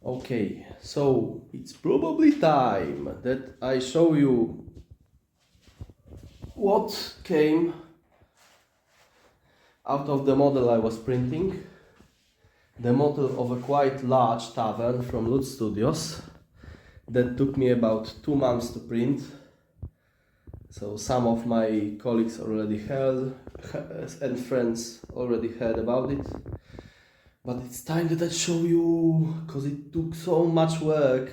Okay, so it's probably time that I show you what came out of the model I was printing. The model of a quite large tavern from Lutz Studios that took me about 2 months to print. So some of my colleagues already heard and friends already heard about it. But it's time that I show you, because it took so much work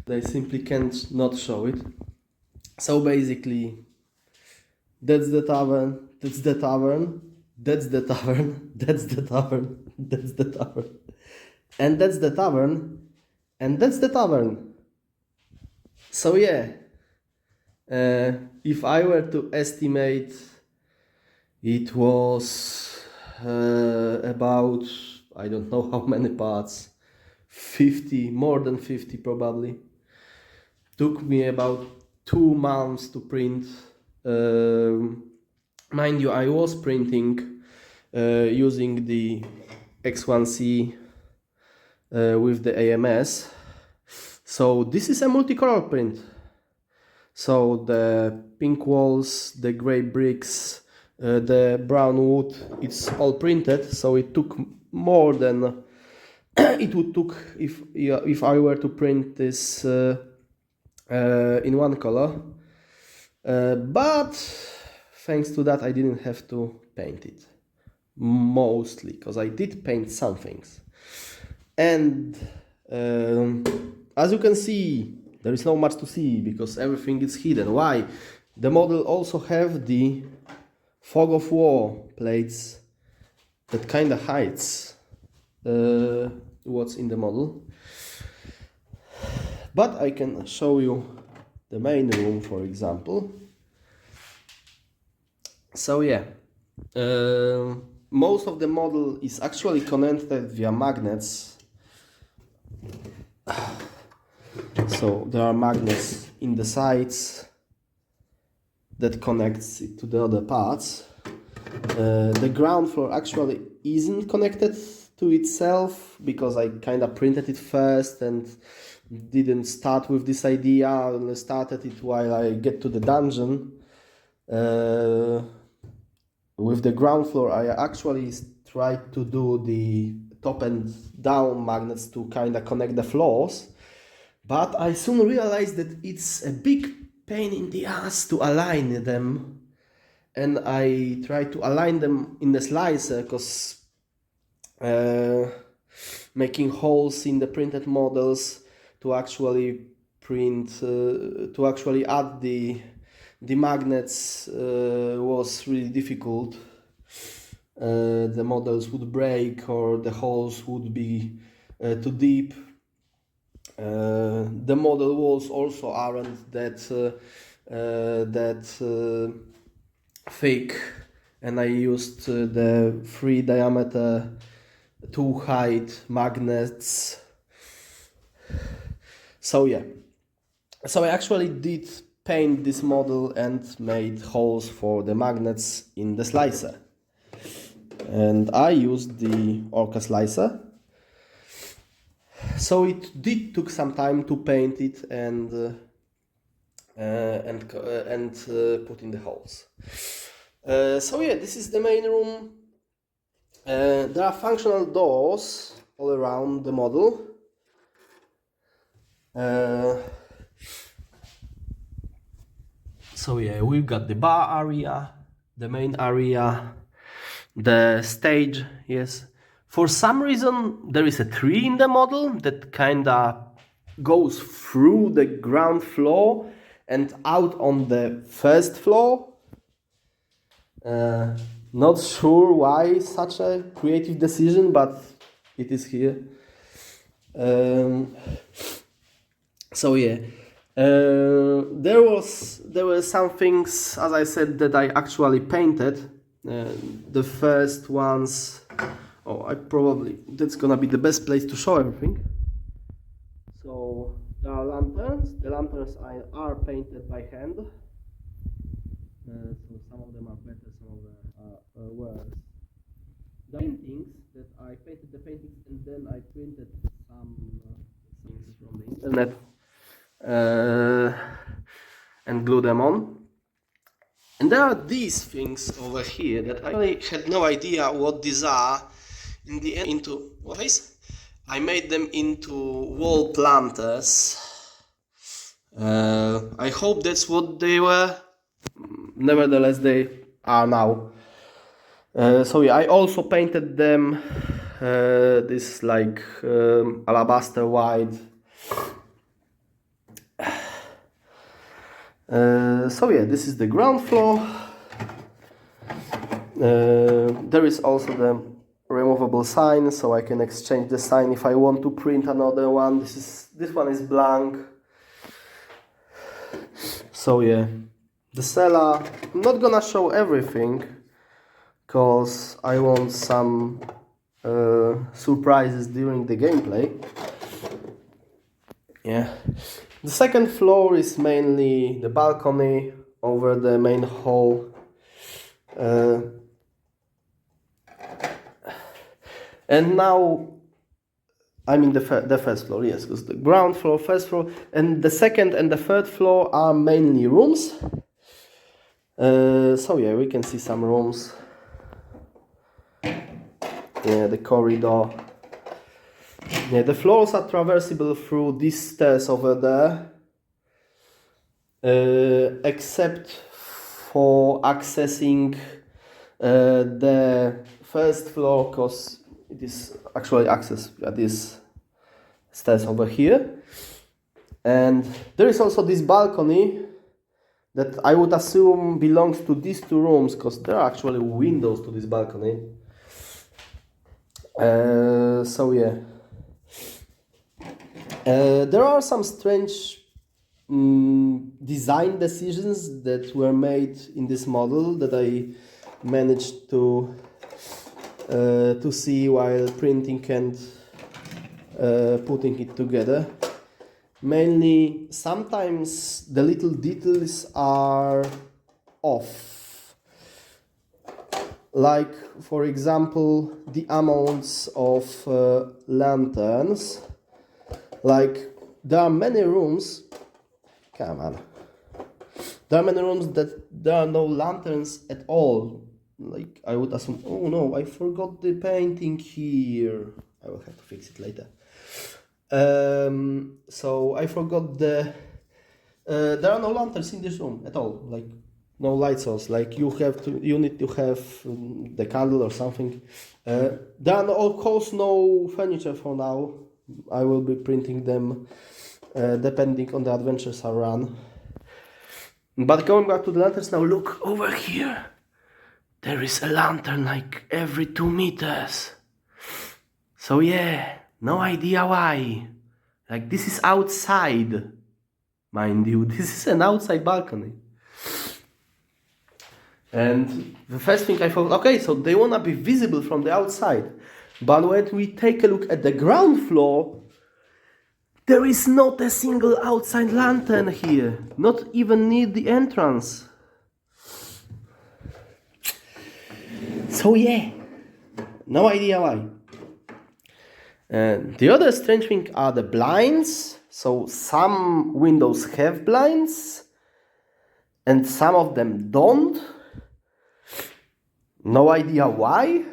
that I simply can't not show it. So basically, that's the tavern, that's the tavern, that's the tavern, that's the tavern, that's the tavern, and that's the tavern, and that's the tavern. So yeah, if I were to estimate, it was about, I don't know how many parts, 50, more than 50 probably. Took me about 2 months to print. Mind you, I was printing using the X1C with the AMS. So this is a multicolor print. So the pink walls, the gray bricks, the brown wood, it's all printed. So it took more than it would took if I were to print this in one color. But thanks to that, I didn't have to paint it. Mostly, because I did paint some things. And as you can see, there is not much to see because everything is hidden. Why? The model also have the fog of war plates that kind of hides what's in the model. But I can show you the main room, for example. So yeah, most of the model is actually connected via magnets. So there are magnets in the sides that connects it to the other parts. The ground floor actually isn't connected to itself because I kind of printed it first and didn't start with this idea. I started it while I get to the dungeon. With the ground floor, I actually tried to do the top and down magnets to kind of connect the floors. But I soon realized that it's a big pain in the ass to align them. And I tried to align them in the slicer because making holes in the printed models to actually print, to actually add the magnets was really difficult. The models would break or the holes would be too deep. The model walls also aren't that thick, and I used the 3 diameter 2 height magnets. So yeah, so I actually did paint this model and made holes for the magnets in the slicer, and I used the Orca slicer. So it did took some time to paint it and put in the holes. So yeah, this is the main room. There are functional doors all around the model. So yeah, we've got the bar area, the main area, the stage, yes. For some reason, there is a tree in the model that kinda goes through the ground floor and out on the first floor. Not sure why such a creative decision, but it is here. So yeah, there were some things, as I said, that I actually painted. The first ones. That's gonna be the best place to show everything. So there are lanterns. The lanterns are painted by hand. So some of them are better, some of them are worse. The paintings that I painted the paintings and then I printed some things from the internet and glue them on. And there are these things over here that I really had no idea what these are. In the end, into what is? I made them into wall planters. I hope that's what they were. Nevertheless, they are now. So yeah, I also painted them this like alabaster white. So yeah, this is the ground floor. There is also the removable sign, so I can exchange the sign if I want to print another one. This one is blank. So yeah, the cellar. I'm not gonna show everything because I want some surprises during the gameplay. Yeah. The second floor is mainly the balcony over the main hall. And now I'm in the first floor, yes, because the ground floor, first floor, and the second and the third floor are mainly rooms. So yeah, we can see some rooms. Yeah, the corridor. Yeah, the floors are traversable through these stairs over there, except for accessing the first floor, because it is actually access at these stairs over here. And there is also this balcony that I would assume belongs to these two rooms, because there are actually windows to this balcony. So yeah. There are some strange design decisions that were made in this model that I managed to see while printing and putting it together. Mainly, sometimes the little details are off. Like, for example, the amounts of lanterns. Like, there are many rooms. Come on. There are many rooms that there are no lanterns at all. Like, I would assume, oh no, I forgot the painting here. I will have to fix it later. So I forgot there are no lanterns in this room at all. Like, no light source. Like, you need to have the candle or something. There are of course no furniture for now. I will be printing them depending on the adventures I run. But going back to the lanterns now, look over here. There is a lantern like every 2 meters. So yeah, no idea why. Like, this is outside, mind you. This is an outside balcony. And the first thing I thought, okay, so they wanna be visible from the outside. But when we take a look at the ground floor, there is not a single outside lantern here. Not even near the entrance. So yeah, no idea why. And the other strange thing are the blinds. So some windows have blinds and some of them don't. No idea why.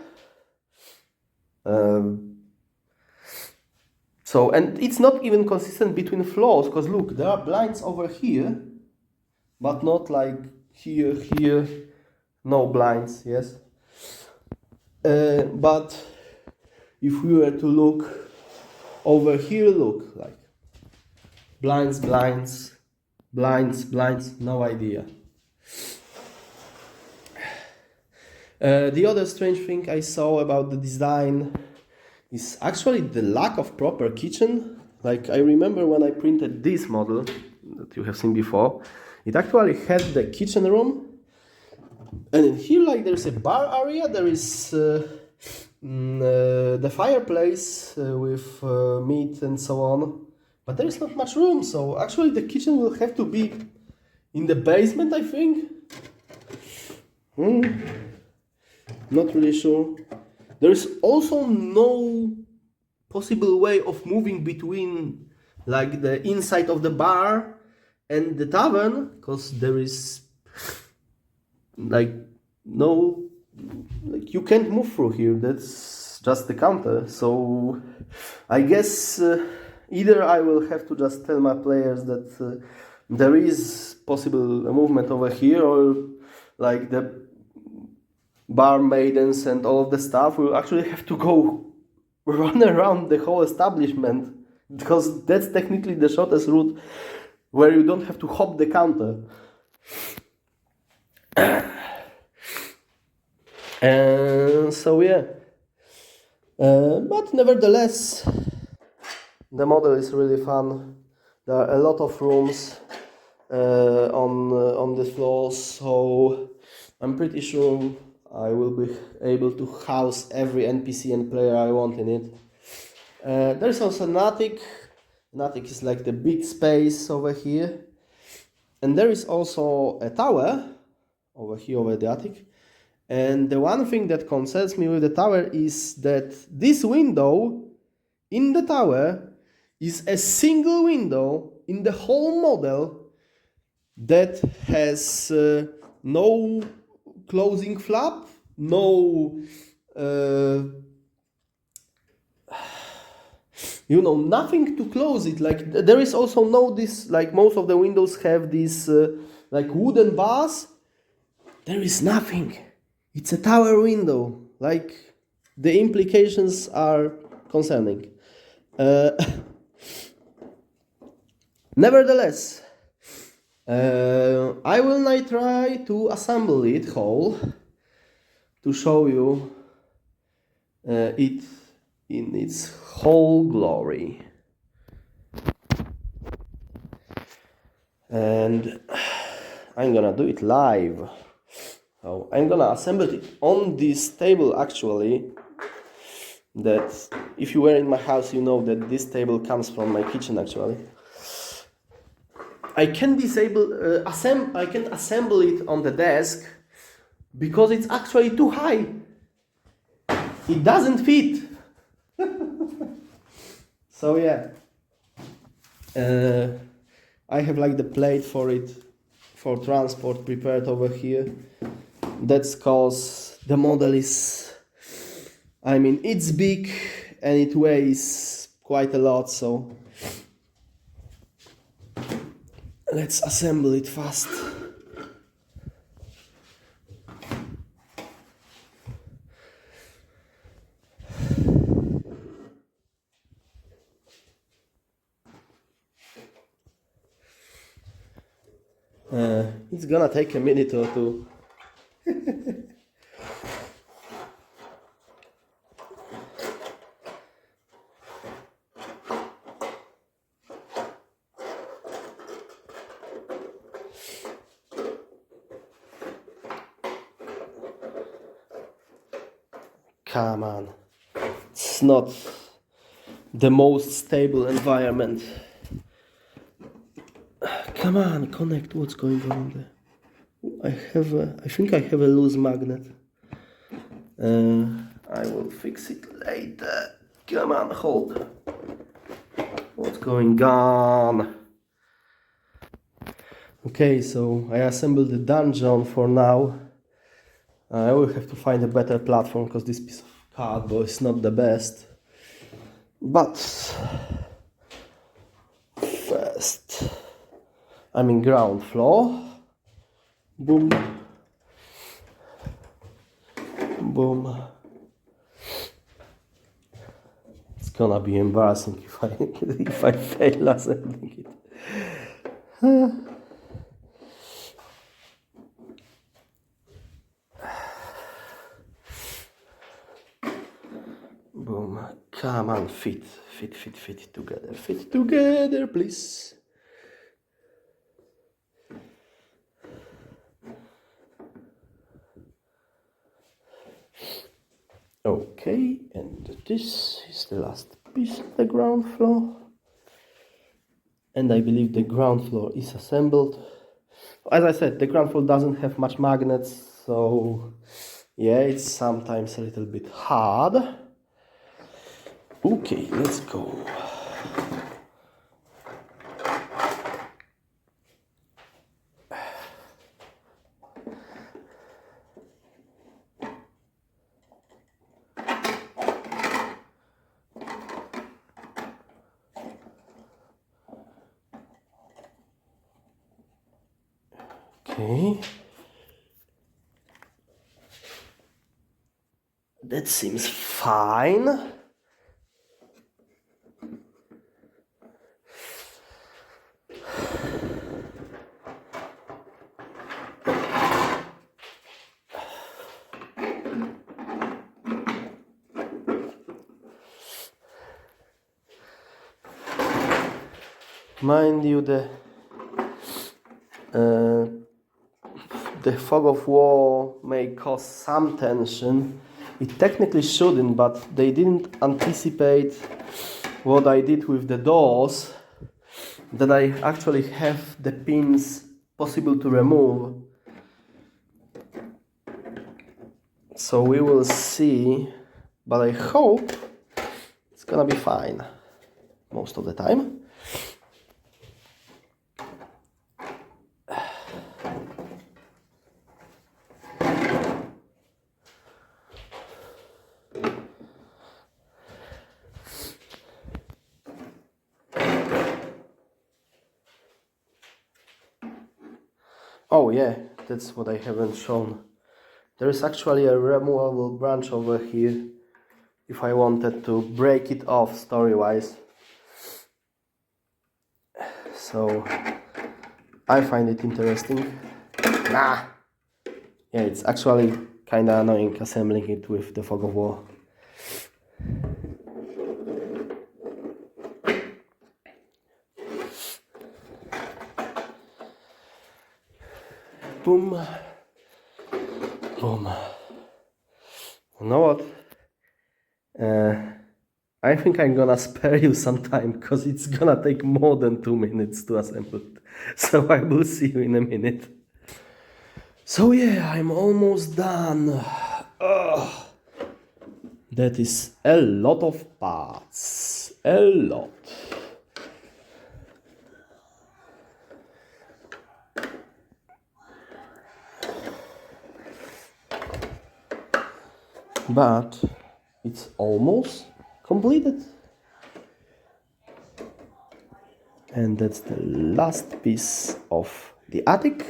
So, and it's not even consistent between floors, because look, there are blinds over here, but not like here, no blinds, yes. But if we were to look over here, look, like blinds, no idea. The other strange thing I saw about the design is actually the lack of proper kitchen. Like, I remember when I printed this model that you have seen before, it actually had the kitchen room. And in here, like, there's a bar area, there is the fireplace with meat and so on. But there is not much room, so actually the kitchen will have to be in the basement, I think. Not really sure. There is also no possible way of moving between like the inside of the bar and the tavern, because there is like no, like you can't move through here. That's just the counter. So I guess either I will have to just tell my players that there is possible movement over here, or like the bar maidens and all of the stuff will actually have to go run around the whole establishment, because that's technically the shortest route where you don't have to hop the counter. And so yeah, but nevertheless, the model is really fun. There are a lot of rooms on the floors, so I'm pretty sure I will be able to house every NPC and player I want in it. There's also an attic. An attic is like the big space over here. And there is also a tower over here, over the attic. And the one thing that concerns me with the tower is that this window in the tower is a single window in the whole model that has no closing flap, no nothing to close it. Like there is also no this, like most of the windows have these like wooden bars. There is nothing. It's a tower window. Like the implications are concerning. Nevertheless, I will now try to assemble it whole to show you it in its whole glory. And I'm gonna do it live. So I'm gonna assemble it on this table actually. That if you were in my house, you know that this table comes from my kitchen actually. I can I can assemble it on the desk because it's actually too high. It doesn't fit. So yeah, I have like the plate for it, for transport prepared over here. That's cause the model is, I mean, it's big and it weighs quite a lot, so let's assemble it fast. It's gonna take a minute or two. Come on, it's not the most stable environment. Come on, connect. What's going on there? I think I have a loose magnet. I will fix it later. Come on, hold. What's going on? Okay, so I assembled the dungeon for now. I will have to find a better platform because this piece of cardboard is not the best. But first, I'm in ground floor. Boom. Boom. It's gonna be embarrassing if I fail assembling it. Boom. Come on, fit together. Fit together, please. Okay, and this is the last piece of the ground floor. And I believe the ground floor is assembled. As I said, the ground floor doesn't have much magnets, so yeah, it's sometimes a little bit hard. Okay, let's go. Okay. That seems fine. Mind you, the fog of war may cause some tension. It technically shouldn't, but they didn't anticipate what I did with the doors, that I actually have the pins possible to remove. So we will see, but I hope it's gonna be fine most of the time. Oh yeah, that's what I haven't shown. There is actually a removable branch over here if I wanted to break it off story-wise. So I find it interesting. Yeah, it's actually kinda annoying assembling it with the fog of war. Boom. Boom. You know what? I think I'm gonna spare you some time because it's gonna take more than 2 minutes to assemble it. So I will see you in a minute. So yeah, I'm almost done. Ugh. That is a lot of parts. A lot. But it's almost completed. And that's the last piece of the attic.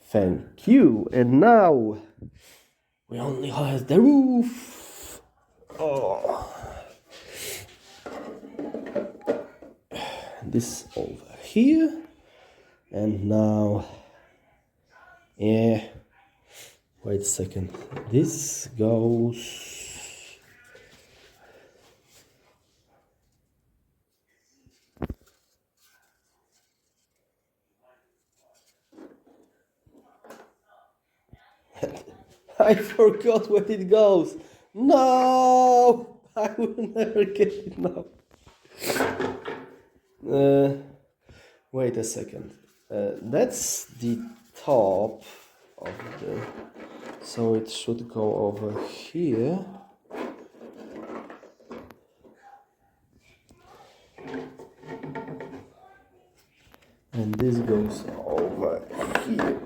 Thank you. And now we only have the roof. Oh. This over here. And now, yeah, wait a second. This goes I forgot where it goes. No, I will never get it now. Wait a second. That's the top of the. So it should go over here. And this goes over here.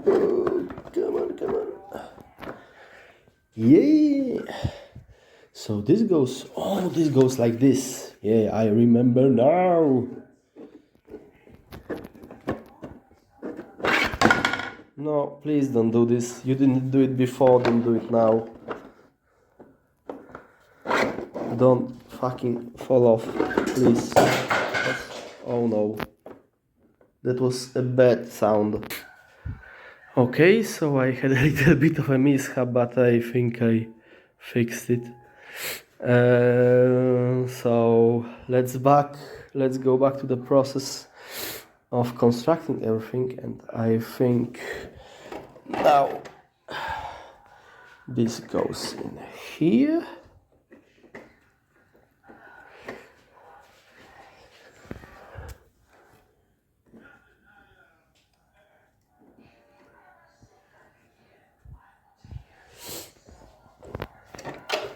Oh, come on, come on. Yeah. So this goes, oh, this goes like this. Yeah, I remember now. No, please don't do this. You didn't do it before, don't do it now. Don't fucking fall off, please. Oh no. That was a bad sound. Okay, so I had a little bit of a mishap, but I think I fixed it. So let's go back to the process of constructing everything, and I think now this goes in here.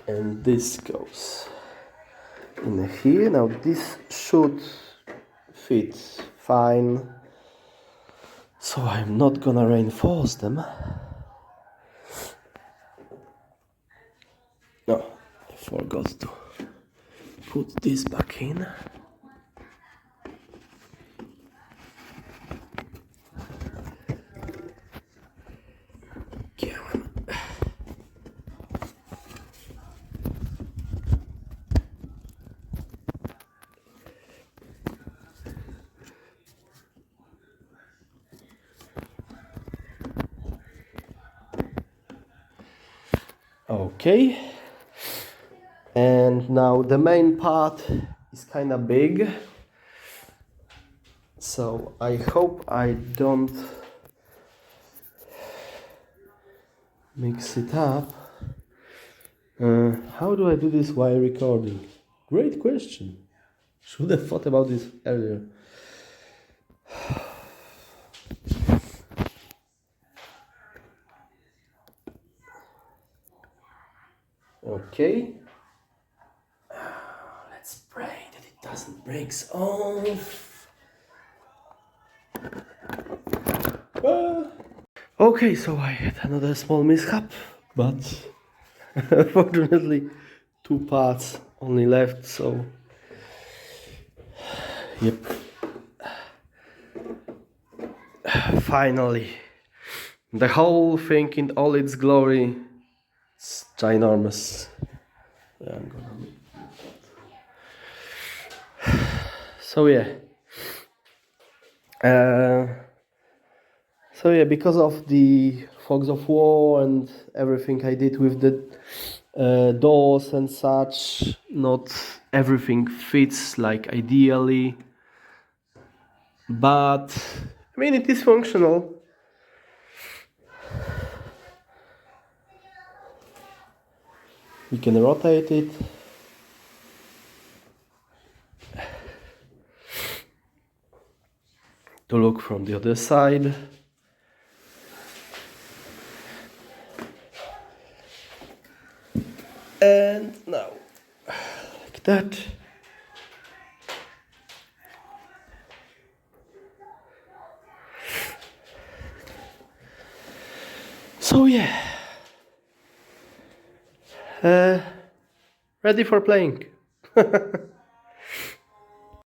And this goes in here. Now this should fit fine, so I'm not gonna reinforce them. No, I forgot to put this back in. Okay, and now the main part is kind of big, so I hope I don't mix it up. How do I do this while recording? Great question. Should have thought about this earlier. Okay. Let's pray that it doesn't break off. Okay, so I had another small mishap, but fortunately 2 parts only left, so yep. Finally, the whole thing in all its glory. It's ginormous. Yeah, I'm gonna... So yeah. Because of the fogs of war and everything I did with the doors and such, not everything fits like ideally, but I mean it is functional. We can rotate it. To look from the other side. And now, like that. So yeah, ready for playing.